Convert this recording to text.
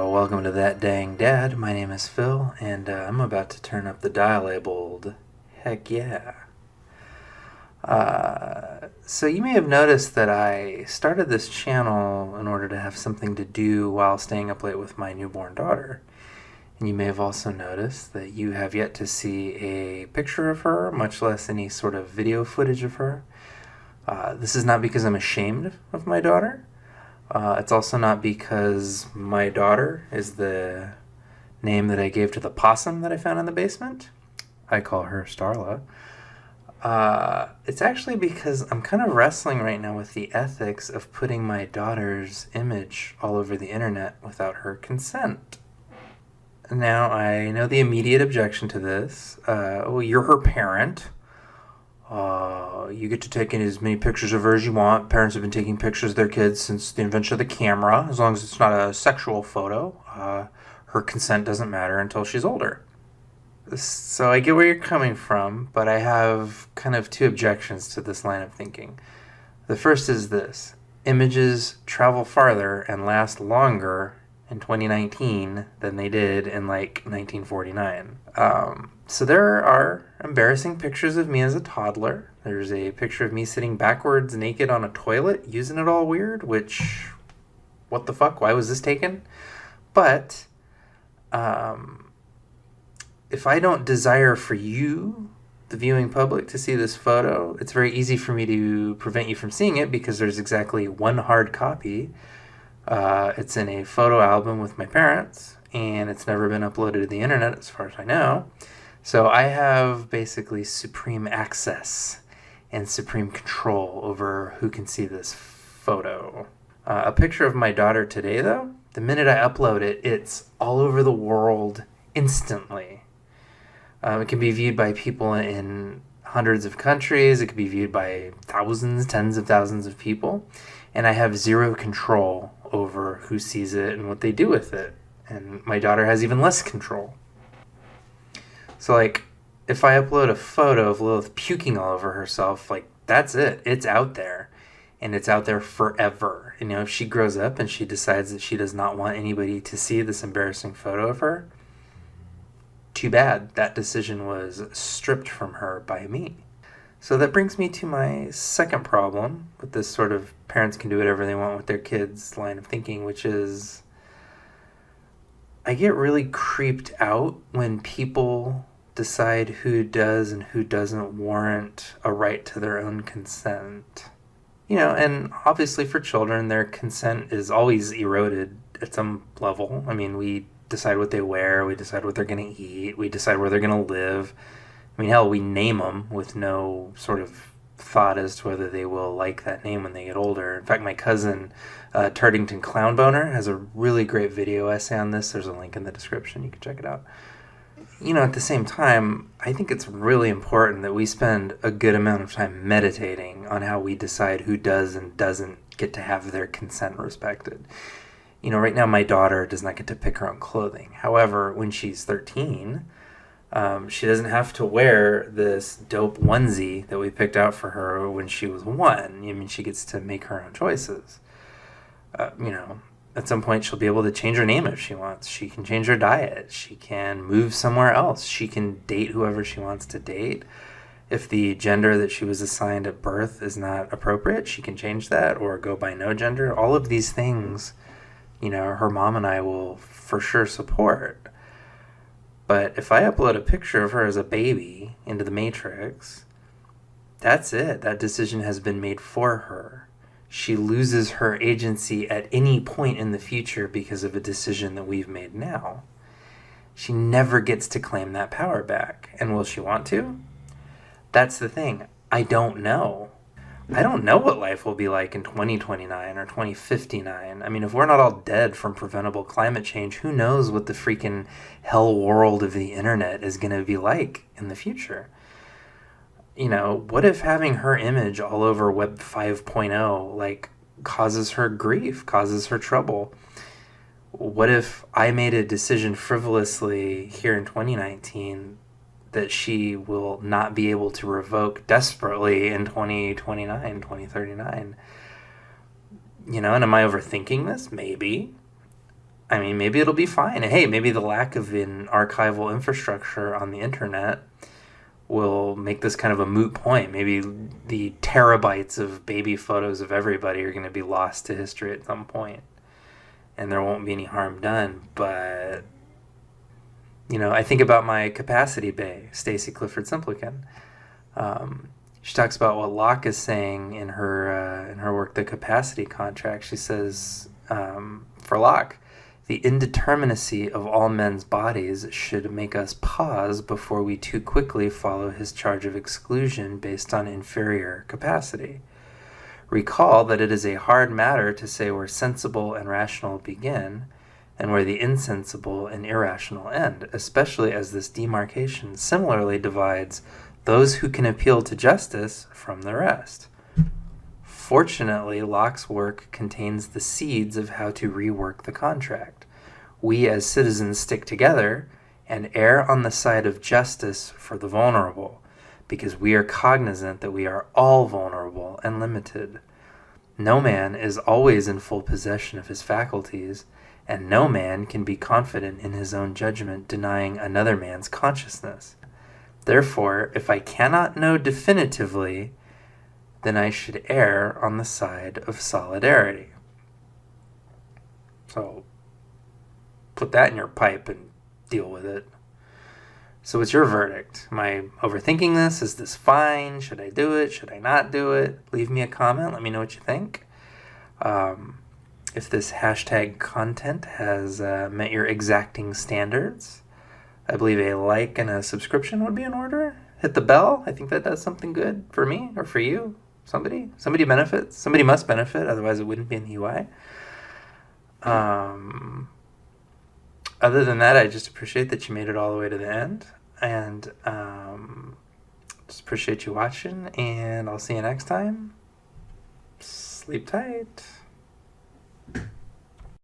Welcome to That Dang Dad. My name is Phil, and I'm about to turn up the dial labeled Heck Yeah. So you may have noticed that I started this channel in order to have something to do while staying up late with my newborn daughter. And you may have also noticed that you have yet to see a picture of her, much less any sort of video footage of her. This is not because I'm ashamed of my daughter. It's also not because my daughter is the name that I gave to the possum that I found in the basement. I call her Starla. It's actually because I'm kind of wrestling right now with the ethics of putting my daughter's image all over the internet without her consent. Now, I know the immediate objection to this. Well, you're her parent. You get to take in as many pictures of her as you want. Parents have been taking pictures of their kids since the invention of the camera, as long as it's not a sexual photo. Her consent doesn't matter until she's older. So I get where you're coming from, but I have kind of two objections to this line of thinking. The first is this: images travel farther and last longer in 2019 than they did in like 1949. So there are embarrassing pictures of me as a toddler. There's a picture of me sitting backwards naked on a toilet using it all weird, which, what the fuck, why was this taken? But if I don't desire for you, the viewing public, to see this photo, it's very easy for me to prevent you from seeing it because there's exactly one hard copy. It's in a photo album with my parents, and it's never been uploaded to the internet as far as I know. So I have basically supreme access and supreme control over who can see this photo. A picture of my daughter today, though, the minute I upload it, it's all over the world instantly. It can be viewed by people in hundreds of countries. It can be viewed by thousands, tens of thousands of people. And I have zero control over who sees it and what they do with it. And my daughter has even less control. So, like, if I upload a photo of Lilith puking all over herself, like, that's it. It's out there. And it's out there forever. You know, if she grows up and she decides that she does not want anybody to see this embarrassing photo of her, too bad. That decision was stripped from her by me. So that brings me to my second problem with this sort of parents can do whatever they want with their kids line of thinking, which is I get really creeped out when people decide who does and who doesn't warrant a right to their own consent. You know, and obviously for children, their consent is always eroded at some level. I mean, we decide what they wear, we decide what they're going to eat, we decide where they're going to live. I mean, hell, we name them with no sort of thought as to whether they will like that name when they get older. In fact, my cousin, Turdington Clownboner, has a really great video essay on this. There's a link in the description. You can check it out. You know, at the same time, I think it's really important that we spend a good amount of time meditating on how we decide who does and doesn't get to have their consent respected. You know, right now my daughter does not get to pick her own clothing. However, when she's 13, she doesn't have to wear this dope onesie that we picked out for her when she was 1. I mean, she gets to make her own choices. You know, at some point she'll be able to change her name if she wants. She can change her diet. She can move somewhere else. She can date whoever she wants to date. If the gender that she was assigned at birth is not appropriate, she can change that or go by no gender. All of these things, you know, her mom and I will for sure support. But if I upload a picture of her as a baby into the Matrix, that's it. That decision has been made for her. She loses her agency at any point in the future because of a decision that we've made now. She never gets to claim that power back. And will she want to? That's the thing. I don't know. I don't know what life will be like in 2029 or 2059. I mean, if we're not all dead from preventable climate change, who knows what the freaking hell world of the internet is going to be like in the future? You know, what if having her image all over Web 5.0, like, causes her grief, causes her trouble? What if I made a decision frivolously here in 2019 that she will not be able to revoke desperately in 2029, 2039? You know, and am I overthinking this? Maybe. I mean, maybe it'll be fine. Hey, maybe the lack of an archival infrastructure on the internet will make this kind of a moot point. Maybe the terabytes of baby photos of everybody are going to be lost to history at some point, and there won't be any harm done. But, I think about my capacity bae, Stacy Clifford Simplican. She talks about what Locke is saying in her work, The Capacity Contract. She says, for Locke, the indeterminacy of all men's bodies should make us pause before we too quickly follow his charge of exclusion based on inferior capacity. Recall that it is a hard matter to say where sensible and rational begin and where the insensible and irrational end, especially as this demarcation similarly divides those who can appeal to justice from the rest. Fortunately, Locke's work contains the seeds of how to rework the contract. We as citizens stick together and err on the side of justice for the vulnerable, because we are cognizant that we are all vulnerable and limited. No man is always in full possession of his faculties, and no man can be confident in his own judgment, denying another man's consciousness. Therefore, if I cannot know definitively, then I should err on the side of solidarity. So, put that in your pipe and deal with it. So what's your verdict? Am I overthinking this? Is this fine? Should I do it? Should I not do it? Leave me a comment. Let me know what you think. If this hashtag content has met your exacting standards, I believe a like and a subscription would be in order. Hit the bell. I think that does something good for me or for you. Somebody benefits. Somebody must benefit, otherwise it wouldn't be in the UI. Other than that, I just appreciate that you made it all the way to the end. And just appreciate you watching. And I'll see you next time. Sleep tight.